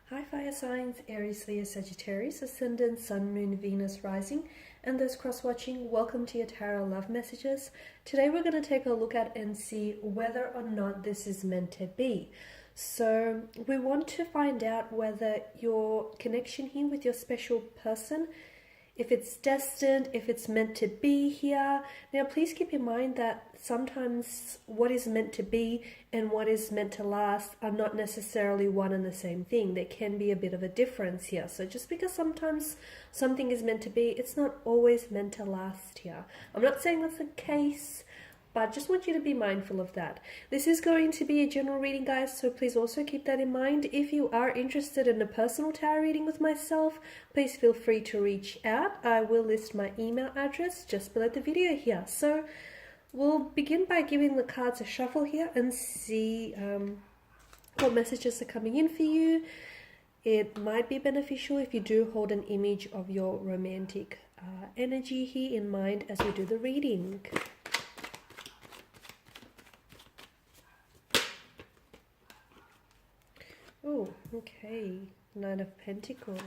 Hi fire signs, Aries, Leo, Sagittarius, Ascendant, Sun, Moon, Venus, Rising, and those cross-watching, welcome to your tarot love messages. Today we're going to take a look at and see whether or not this is meant to be. So we want to find out whether your connection here with your special person, if it's destined, if it's meant to be here. Now, please keep in mind that sometimes what is meant to be and what is meant to last are not necessarily one and the same thing. There can be a bit of a difference here. So just because sometimes something is meant to be, it's not always meant to last here. I'm not saying that's the case, but just want you to be mindful of that. This is going to be a general reading, guys, so please also keep that in mind. If you are interested in a personal tarot reading with myself, please feel free to reach out. I will list my email address just below the video here. So we'll begin by giving the cards a shuffle here and see what messages are coming in for you. It might be beneficial if you do hold an image of your romantic energy here in mind as we do the reading. Oh, okay. Nine of Pentacles.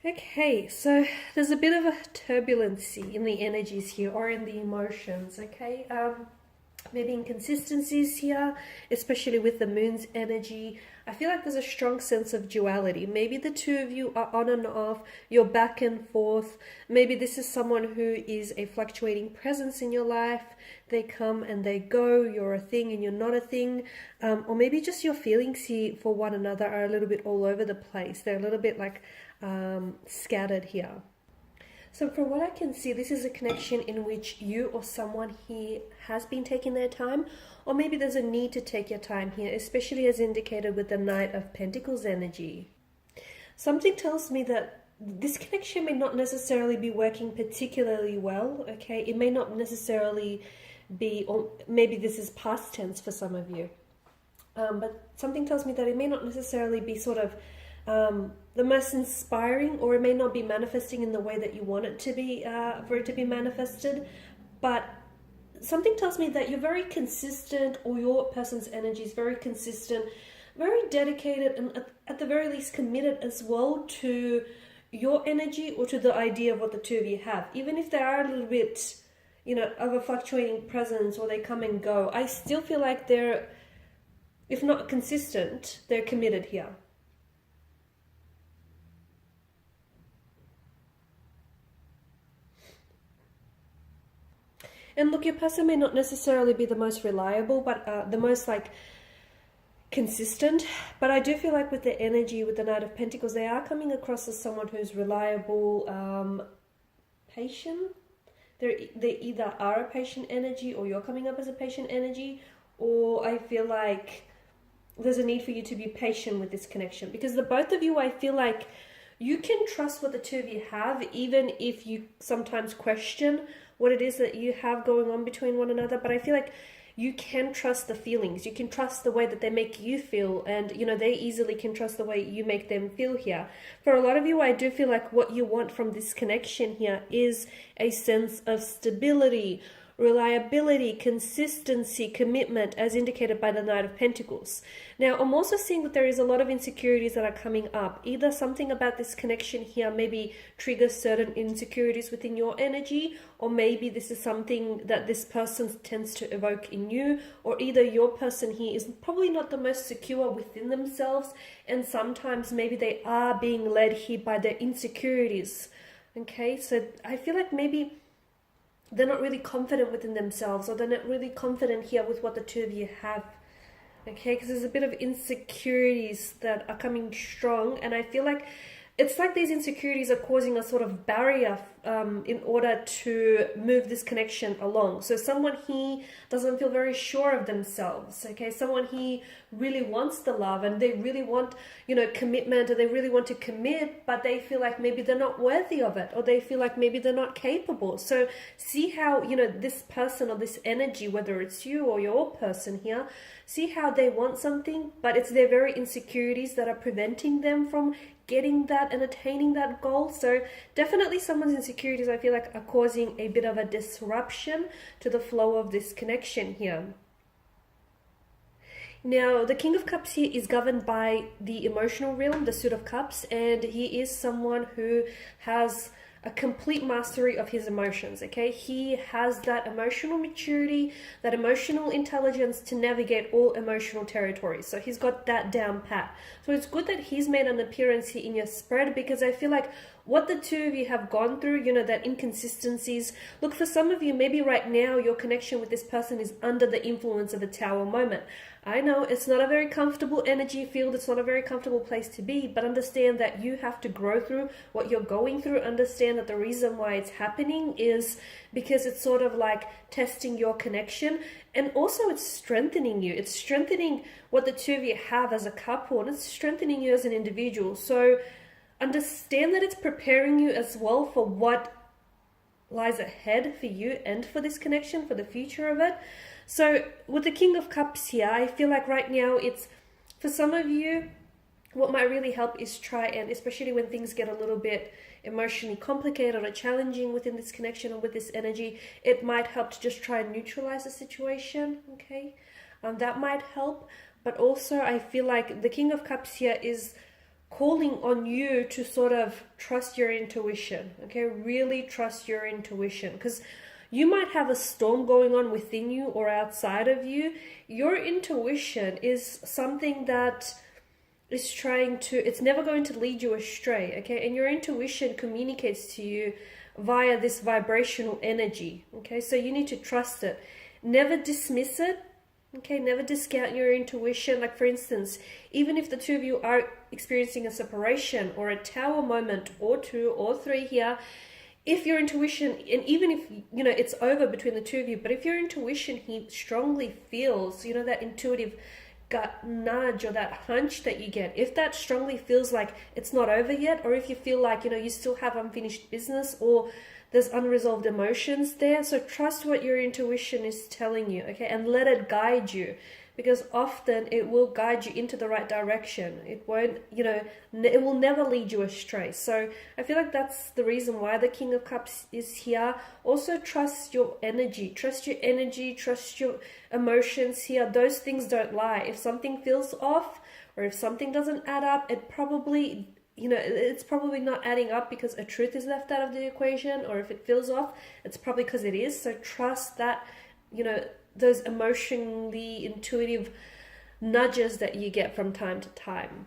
Okay, so there's a bit of a turbulency in the energies here or in the emotions, okay? Maybe inconsistencies here, especially with the moon's energy. I feel like there's a strong sense of duality. Maybe the two of you are on and off, you're back and forth. Maybe this is someone who is a fluctuating presence in your life. They come and they go, you're a thing and you're not a thing. Or maybe just your feelings here for one another are a little bit all over the place. They're a little bit like scattered here. So from what I can see, this is a connection in which you or someone here has been taking their time, or maybe there's a need to take your time here, especially as indicated with the Knight of Pentacles energy. Something tells me that this connection may not necessarily be working particularly well, okay? It may not necessarily be, or maybe this is past tense for some of you, but something tells me that it may not necessarily be sort of the most inspiring, or it may not be manifesting in the way that you want it to be, for it to be manifested. But something tells me that you're very consistent, or your person's energy is very consistent, very dedicated, and at the very least committed as well to your energy or to the idea of what the two of you have. Even if they are a little bit, you know, of a fluctuating presence, or they come and go, I still feel like they're, if not consistent, they're committed here. And look, your person may not necessarily be the most reliable, but the most like consistent. But I do feel like with the energy, with the Knight of Pentacles, they are coming across as someone who's reliable, patient. They either are a patient energy, or you're coming up as a patient energy, or I feel like there's a need for you to be patient with this connection, because the both of you, I feel like you can trust what the two of you have, even if you sometimes question what it is that you have going on between one another. But I feel like you can trust the feelings, you can trust the way that they make you feel, and you know, they easily can trust the way you make them feel here. For a lot of you, I do feel like what you want from this connection here is a sense of stability, reliability, consistency, commitment, as indicated by the Knight of Pentacles. Now, I'm also seeing that there is a lot of insecurities that are coming up. Either something about this connection here maybe triggers certain insecurities within your energy, or maybe this is something that this person tends to evoke in you, or either your person here is probably not the most secure within themselves, and sometimes maybe they are being led here by their insecurities. Okay, so I feel like maybe they're not really confident within themselves, or they're not really confident here with what the two of you have. Okay, because there's a bit of insecurities that are coming strong, and I feel like it's like these insecurities are causing a sort of barrier in order to move this connection along. So someone here doesn't feel very sure of themselves, okay? Someone here really wants the love and they really want, you know, commitment, or they really want to commit, but they feel like maybe they're not worthy of it, or they feel like maybe they're not capable. So see how, you know, this person or this energy, whether it's you or your person here, see how they want something, but it's their very insecurities that are preventing them from getting that and attaining that goal. So definitely someone's insecurities, I feel like, are causing a bit of a disruption to the flow of this connection here. Now, the King of Cups here is governed by the emotional realm, the Suit of Cups, and he is someone who has a complete mastery of his emotions, okay? He has that emotional maturity, that emotional intelligence to navigate all emotional territories. So he's got that down pat. So it's good that he's made an appearance here in your spread, because I feel like what the two of you have gone through, you know, that inconsistencies. Look, for some of you, maybe right now your connection with this person is under the influence of a Tower moment. I know it's not a very comfortable energy field, it's not a very comfortable place to be, but understand that you have to grow through what you're going through. Understand that the reason why it's happening is because it's sort of like testing your connection, and also it's strengthening you. It's strengthening what the two of you have as a couple, and it's strengthening you as an individual. So understand that it's preparing you as well for what lies ahead for you and for this connection, for the future of it. So with the King of Cups here, I feel like right now it's, for some of you, what might really help is try and, especially when things get a little bit emotionally complicated or challenging within this connection or with this energy, it might help to just try and neutralize the situation, okay? That might help. But also I feel like the King of Cups here is calling on you to sort of trust your intuition, okay? Really trust your intuition, because you might have a storm going on within you or outside of you. Your intuition is something that is trying to, it's never going to lead you astray, okay? And your intuition communicates to you via this vibrational energy, okay? So you need to trust it. Never dismiss it, okay? Never discount your intuition. Like, for instance, even if the two of you are experiencing a separation or a Tower moment or two or three here, if your intuition, and even if, you know, it's over between the two of you, but if your intuition, he strongly feels, you know, that intuitive gut nudge or that hunch that you get, if that strongly feels like it's not over yet, or if you feel like, you know, you still have unfinished business or there's unresolved emotions there, so trust what your intuition is telling you, okay, and let it guide you. Because often it will guide you into the right direction. It won't, you know, it will never lead you astray. So I feel like that's the reason why the King of Cups is here. Also trust your energy. Trust your energy. Trust your emotions here. Those things don't lie. If something feels off or if something doesn't add up, it probably, you know, it's probably not adding up because a truth is left out of the equation. Or if it feels off, it's probably because it is. So trust that, you know, those emotionally intuitive nudges that you get from time to time,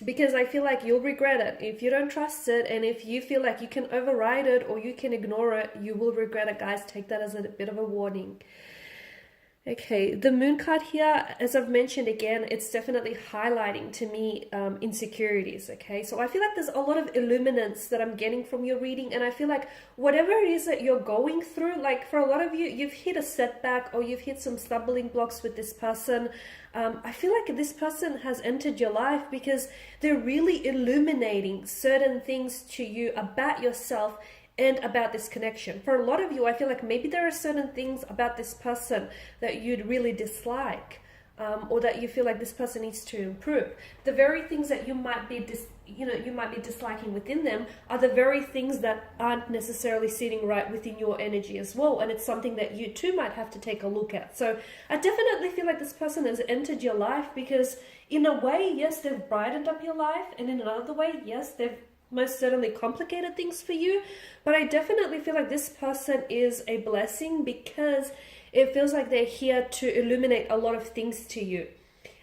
because I feel like you'll regret it if you don't trust it. And if you feel like you can override it or you can ignore it, you will regret it, guys. Take that as a bit of a warning. Okay, the Moon card here, as I've mentioned again, it's definitely highlighting to me insecurities, okay? So I feel like there's a lot of illuminance that I'm getting from your reading, and I feel like whatever it is that you're going through, like for a lot of you, you've hit a setback or you've hit some stumbling blocks with this person. I feel like this person has entered your life because they're really illuminating certain things to you about yourself and about this connection. For a lot of you, I feel like maybe there are certain things about this person that you'd really dislike, or that you feel like this person needs to improve. The very things that you might be disliking within them are the very things that aren't necessarily sitting right within your energy as well, and it's something that you too might have to take a look at. So I definitely feel like this person has entered your life because in a way, yes, they've brightened up your life, and in another way, yes, they've most certainly complicated things for you. But I definitely feel like this person is a blessing because it feels like they're here to illuminate a lot of things to you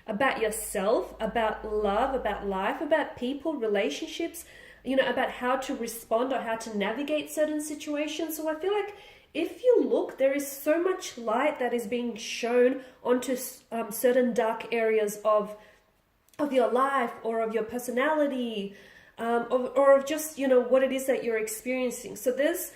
about yourself, about love, about life, about people, relationships, you know, about how to respond or how to navigate certain situations. So I feel like if you look, there is so much light that is being shown onto certain dark areas of your life or of your personality, or of just, you know, what it is that you're experiencing. So there's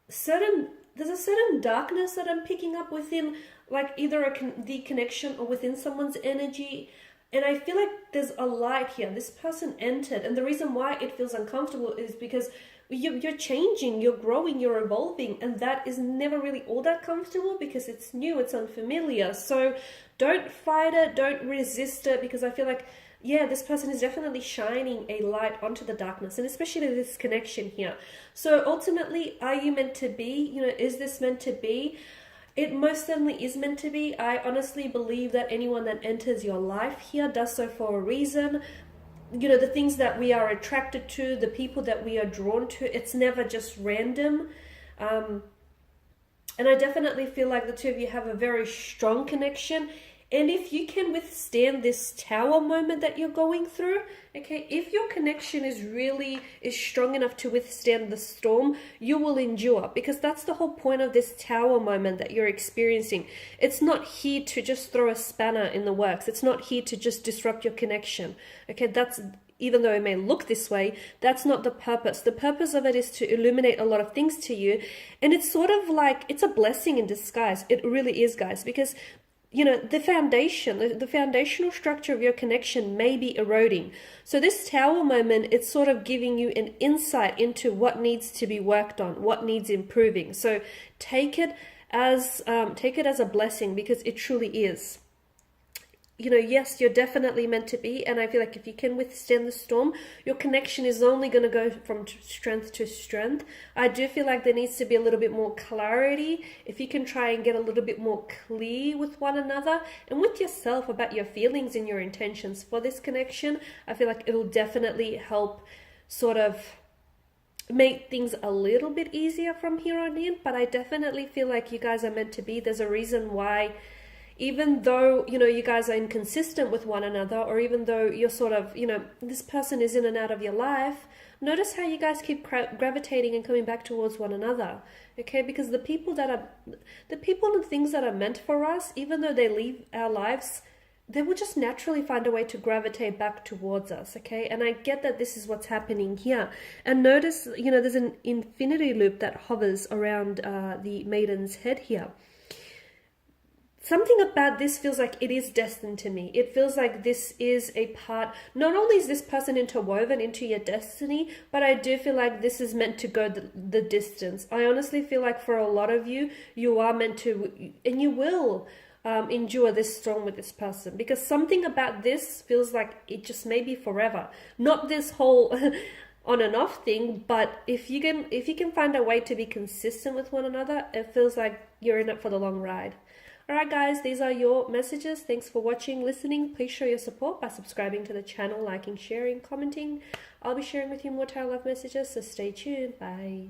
a certain darkness that I'm picking up within, like either the connection or within someone's energy. And I feel like there's a light here. This person entered, and the reason why it feels uncomfortable is because you're changing, you're growing, you're evolving, and that is never really all that comfortable because it's new, it's unfamiliar. So don't fight it, don't resist it, because I feel like, yeah, this person is definitely shining a light onto the darkness, and especially this connection here. So ultimately, are you meant to be? You know, is this meant to be? It most certainly is meant to be. I honestly believe that anyone that enters your life here does so for a reason. You know, the things that we are attracted to, the people that we are drawn to, it's never just random. And I definitely feel like the two of you have a very strong connection. And if you can withstand this tower moment that you're going through, okay, if your connection is strong enough to withstand the storm, you will endure, because that's the whole point of this tower moment that you're experiencing. It's not here to just throw a spanner in the works. It's not here to just disrupt your connection. Okay, even though it may look this way, that's not the purpose. The purpose of it is to illuminate a lot of things to you. And it's sort of like, it's a blessing in disguise. It really is, guys, because you know, the foundational structure of your connection may be eroding. So this tower moment, it's sort of giving you an insight into what needs to be worked on, what needs improving. So take it as a blessing, because it truly is. You know, yes, you're definitely meant to be, and I feel like if you can withstand the storm, your connection is only going to go from strength to strength. I do feel like there needs to be a little bit more clarity. If you can try and get a little bit more clear with one another and with yourself about your feelings and your intentions for this connection, I feel like it'll definitely help sort of make things a little bit easier from here on in. But I definitely feel like you guys are meant to be. There's a reason why, even though, you know, you guys are inconsistent with one another, or even though you're sort of, you know, this person is in and out of your life, notice how you guys keep gravitating and coming back towards one another, okay? Because the people and things that are meant for us, even though they leave our lives, they will just naturally find a way to gravitate back towards us, okay? And I get that this is what's happening here. And notice, you know, there's an infinity loop that hovers around the maiden's head here. Something about this feels like it is destined to me. It feels like this is a part, not only is this person interwoven into your destiny, but I do feel like this is meant to go the distance. I honestly feel like for a lot of you, you are meant to, and you will endure this storm with this person, because something about this feels like it just may be forever. Not this whole on and off thing, but if you can find a way to be consistent with one another, it feels like you're in it for the long ride. Alright guys, these are your messages. Thanks for watching, listening. Please show your support by subscribing to the channel, liking, sharing, commenting. I'll be sharing with you more tarot love messages, so stay tuned. Bye.